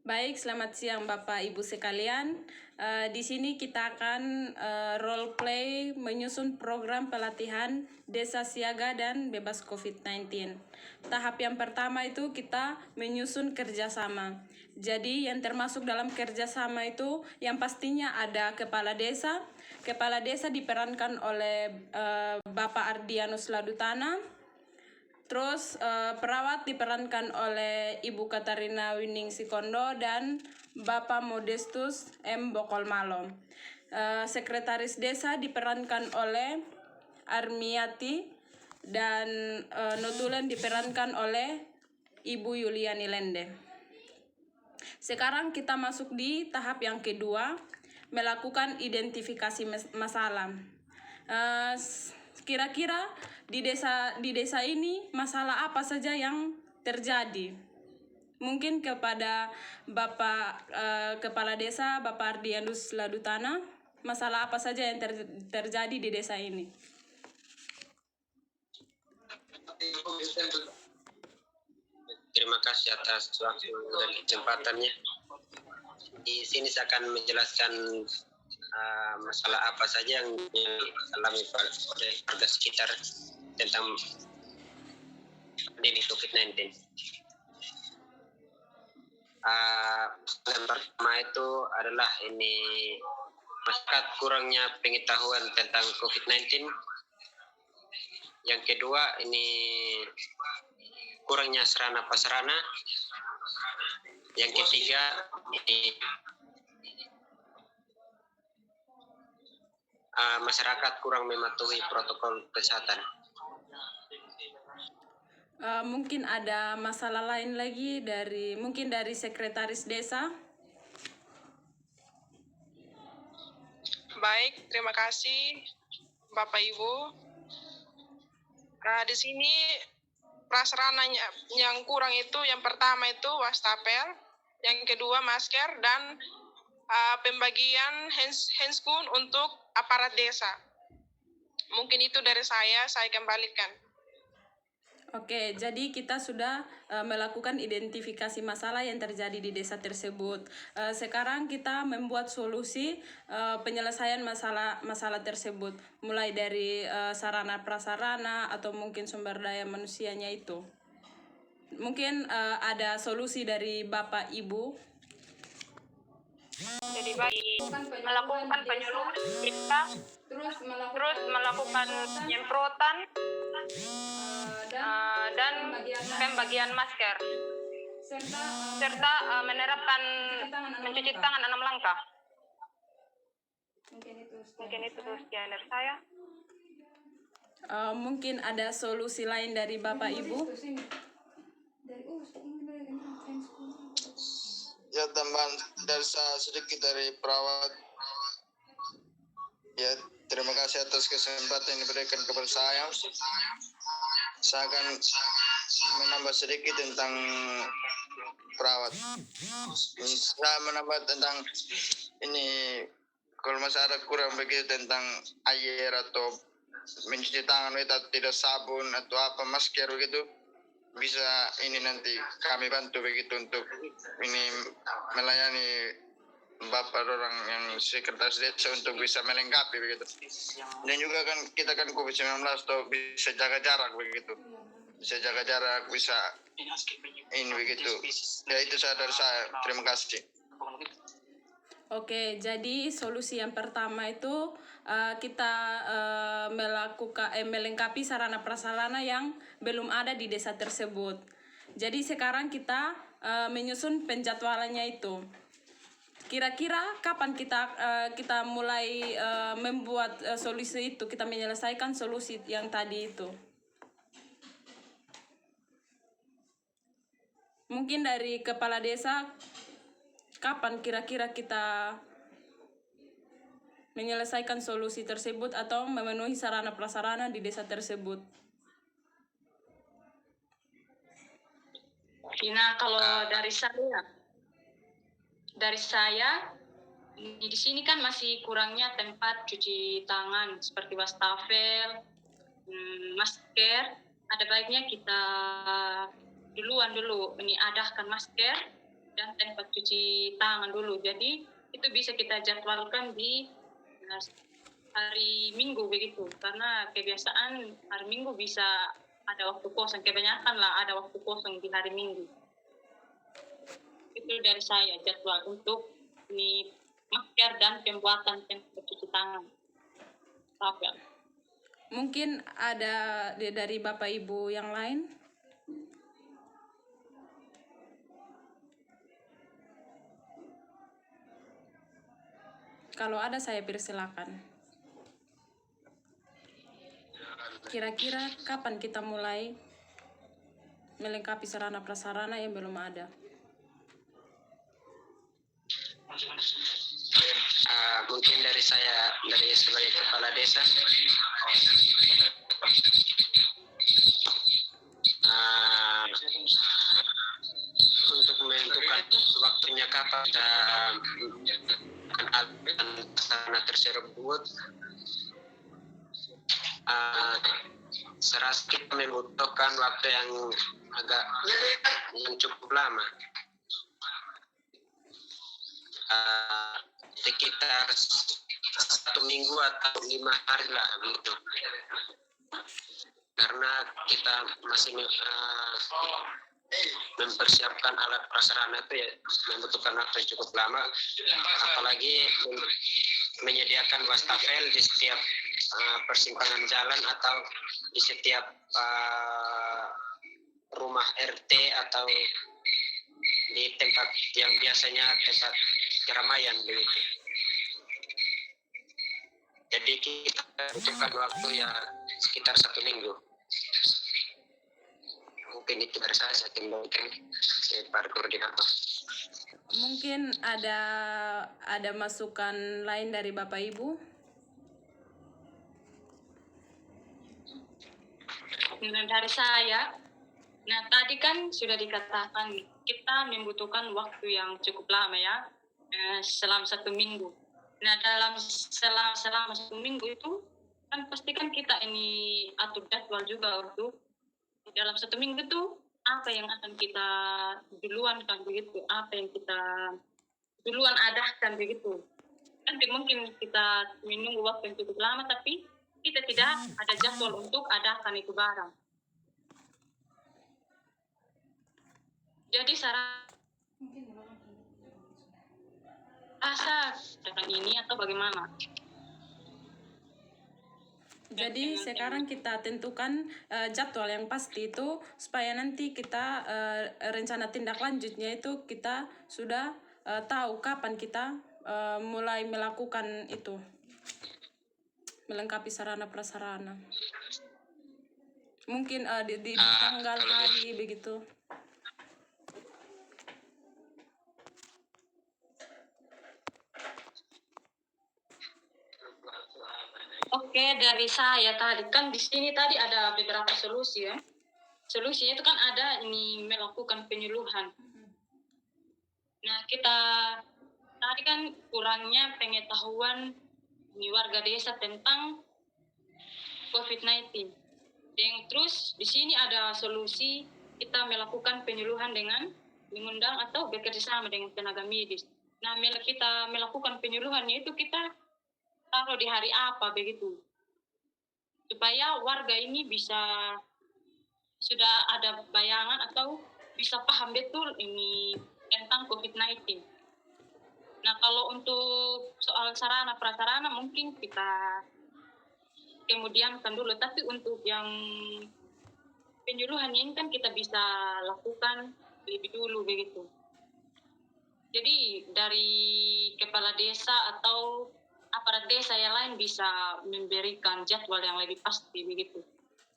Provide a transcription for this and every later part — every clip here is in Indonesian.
Baik, selamat siang Bapak Ibu sekalian. Di sini kita akan role play menyusun program pelatihan Desa Siaga dan Bebas COVID-19. Tahap yang pertama itu kita menyusun kerjasama. Jadi yang termasuk dalam kerjasama itu yang pastinya ada kepala desa. Kepala desa diperankan oleh Bapak Ardianus Ladutana. Terus perawat diperankan oleh Ibu Katarina Wining Sikondo dan Bapak Modestus M. Bokolmalo. Sekretaris desa diperankan oleh Armiati dan Notulen diperankan oleh Ibu Yuliani Lende. Sekarang kita masuk di tahap yang kedua, melakukan identifikasi masalah. Kira-kira di desa ini masalah apa saja yang terjadi? Mungkin kepada Bapak Kepala Desa Bapak Ardianus Ladutana, masalah apa saja yang terjadi di desa ini? Terima kasih atas waktu dan kesempatannya. Di sini saya akan menjelaskan masalah apa saja yang dialami oleh warga sekitar tentang pandemi COVID-19. Yang pertama itu adalah masyarakat kurangnya pengetahuan tentang COVID-19. Yang kedua kurangnya sarana prasarana. Yang ketiga masyarakat kurang mematuhi protokol kesehatan. Mungkin ada masalah lain lagi dari sekretaris desa. Baik, terima kasih Bapak Ibu. Di sini prasarananya yang kurang itu yang pertama itu wastafel, yang kedua masker dan pembagian handscoon untuk aparat desa. Mungkin itu dari saya kembalikan. Oke, jadi kita sudah melakukan identifikasi masalah yang terjadi di desa tersebut. Sekarang kita membuat solusi penyelesaian masalah tersebut, mulai dari sarana prasarana atau mungkin sumber daya manusianya itu. Mungkin ada solusi dari Bapak Ibu. Jadi melakukan penyuluhan kita, terus melakukan penyemprotan dan pembagian masker, serta menerapkan mencuci tangan 6 langkah. Mungkin itu sekian dari saya. Mungkin ada solusi lain dari Bapak Ibu. Ya, tambahan dari saya sedikit dari perawat. Ya, terima kasih atas kesempatan yang diberikan kepada saya. Saya akan menambah sedikit tentang perawat. Saya menambah tentang kalau masyarakat kurang begitu tentang air atau mencuci tangan atau tidak sabun atau masker begitu, bisa nanti kami bantu begitu untuk melayani Bapak orang yang sekretaris desa untuk bisa melengkapi begitu. Dan juga kan kita kan COVID-19 tuh bisa jaga jarak begitu. Bisa jaga jarak, bisa begitu. Ya, itu dari saya. Terima kasih. Oke, jadi solusi yang pertama itu kita melengkapi sarana prasarana yang belum ada di desa tersebut. Jadi sekarang kita menyusun penjadwalannya itu. Kira-kira kapan kita mulai membuat solusi itu, kita menyelesaikan solusi yang tadi itu? Mungkin dari kepala desa, kapan kira-kira kita menyelesaikan solusi tersebut atau memenuhi sarana prasarana di desa tersebut? Nah, kalau dari saya di sini kan masih kurangnya tempat cuci tangan seperti wastafel, masker. Ada baiknya kita dulu ini adahkan masker dan tempat cuci tangan dulu. Jadi itu bisa kita jadwalkan di hari Minggu begitu, karena kebiasaan hari Minggu bisa ada waktu kosong, kebanyakan lah ada waktu kosong di hari Minggu. Itu dari saya jadwal untuk ini masker dan pembuatan tempat cuci tangan. Rafael. Mungkin ada dari Bapak Ibu yang lain? Kalau ada saya persilakan. Kira-kira kapan kita mulai melengkapi sarana prasarana yang belum ada? Mungkin dari saya, dari sebagai kepala desa, untuk menentukan waktunya kapan kita akan sarana tersebut, serasa kita membutuhkan waktu yang cukup lama, sekitar 1 minggu atau 5 hari lah begitu, karena kita masih mempersiapkan alat prasarana itu ya membutuhkan waktu yang cukup lama, apalagi menyediakan wastafel di setiap persimpangan jalan atau di setiap rumah RT atau di tempat yang biasanya tempat keramaian begitu. Jadi kita butuhkan waktu ya sekitar 1 minggu. Mungkin itu dari saya kembalikan ke para koordinator. Mungkin ada masukan lain dari Bapak Ibu? Dari saya, tadi kan sudah dikatakan kita membutuhkan waktu yang cukup lama ya, selama 1 minggu. Selama 1 minggu itu kan pasti kan kita ini atur jadwal juga untuk dalam 1 minggu itu apa yang akan kita duluan kan begitu, apa yang kita duluan adahkan begitu. Nanti mungkin kita menunggu waktu yang cukup lama tapi kita tidak ada jadwal untuk adakan itu barang. Jadi rasa dengan ini atau bagaimana? Jadi sekarang kita tentukan jadwal yang pasti itu supaya nanti kita rencana tindak lanjutnya itu kita sudah tahu kapan kita mulai melakukan itu, melengkapi sarana prasarana. Mungkin di tanggal hari begitu. Oke, dari saya tadi kan di sini tadi ada beberapa solusi ya. Solusinya itu kan ada ini melakukan penyuluhan. Nah, kita tadi kan kurangnya pengetahuan di warga desa tentang COVID-19. Dan terus di sini ada solusi kita melakukan penyuluhan dengan mengundang atau bekerja sama dengan tenaga medis. Nah, kita melakukan penyuluhannya itu kita taruh di hari apa begitu, supaya warga ini bisa sudah ada bayangan atau bisa paham betul ini tentang COVID-19. Nah, kalau untuk soal sarana prasarana mungkin kita kemudian kan dulu, tapi untuk yang penyuluhan ini kan kita bisa lakukan lebih dulu begitu. Jadi dari kepala desa atau aparat desa yang lain bisa memberikan jadwal yang lebih pasti begitu,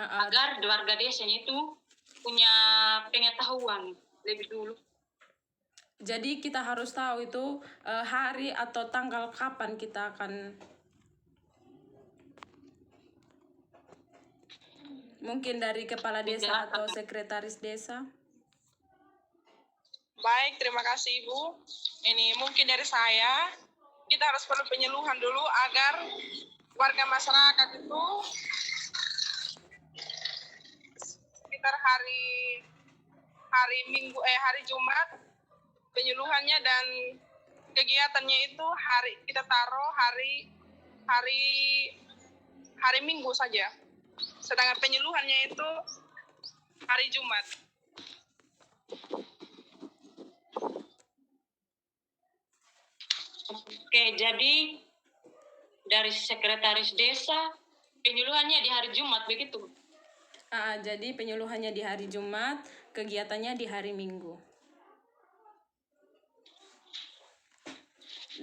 agar warga desanya itu punya pengetahuan lebih dulu. Jadi kita harus tahu itu hari atau tanggal kapan kita akan, mungkin dari kepala desa atau sekretaris desa. Baik, terima kasih Ibu. Ini mungkin dari saya, kita harus perlu penyuluhan dulu agar warga masyarakat itu sekitar hari hari Jumat penyuluhannya, dan kegiatannya itu kita taruh hari Minggu saja. Sedangkan penyuluhannya itu hari Jumat. Oke, jadi dari sekretaris desa penyuluhannya di hari Jumat begitu. Jadi penyuluhannya di hari Jumat, kegiatannya di hari Minggu.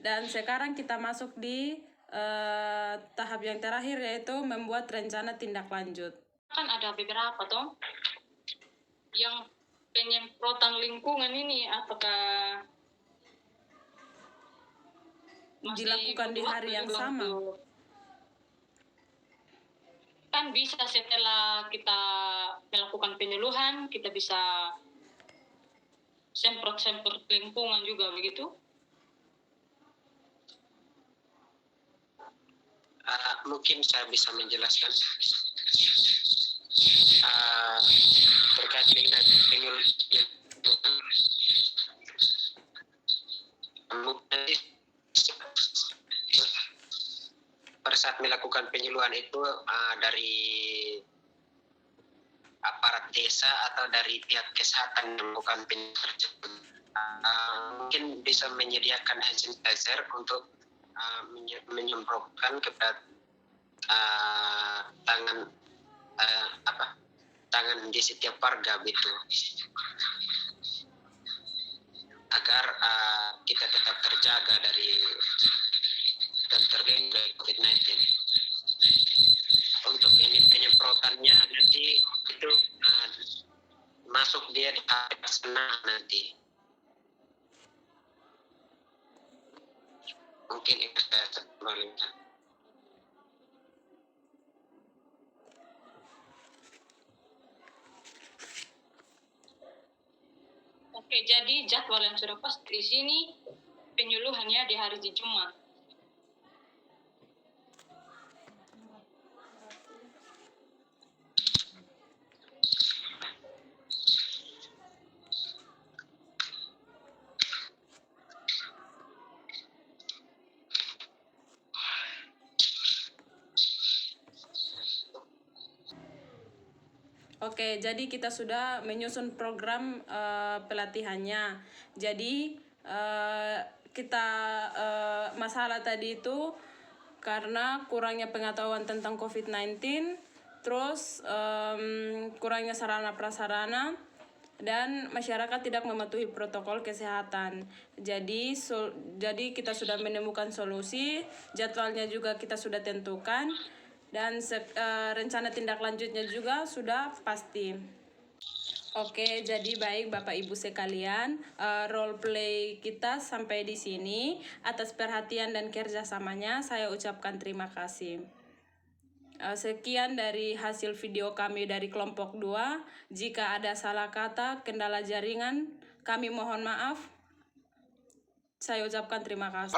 Dan sekarang kita masuk di tahap yang terakhir, yaitu membuat rencana tindak lanjut. Kan ada beberapa toh yang penyemprotan lingkungan ini, apakah masih Dilakukan di butuh hari waktu yang juga sama? Kan bisa setelah kita melakukan penyuluhan, kita bisa semprot-semprot lingkungan juga begitu. Mungkin saya bisa menjelaskan terkait dengan penyuluhan. Pada saat melakukan penyuluhan itu dari aparat desa atau dari pihak kesehatan yang melakukan penyuluhan, mungkin bisa menyediakan hand sanitizer untuk menyemprotkan kepada tangan di setiap warga gitu, agar kita tetap terjaga dan terlindung dari COVID-19. Untuk ini penyemprotannya nanti itu masuk dia di sana nanti. Mungkin itu saya kembalikan. Oke, jadi jadwal yang sudah pas di sini penyuluhannya di hari Jumat. Oke, jadi kita sudah menyusun program pelatihannya. Jadi kita masalah tadi itu karena kurangnya pengetahuan tentang COVID-19, terus kurangnya sarana prasarana, dan masyarakat tidak mematuhi protokol kesehatan. Jadi kita sudah menemukan solusi, jadwalnya juga kita sudah tentukan, dan rencana tindak lanjutnya juga sudah pasti. Oke, jadi baik Bapak Ibu sekalian, role play kita sampai di sini. Atas perhatian dan kerjasamanya saya ucapkan terima kasih. Sekian dari hasil video kami dari kelompok 2. Jika ada salah kata, kendala jaringan, kami mohon maaf. Saya ucapkan terima kasih.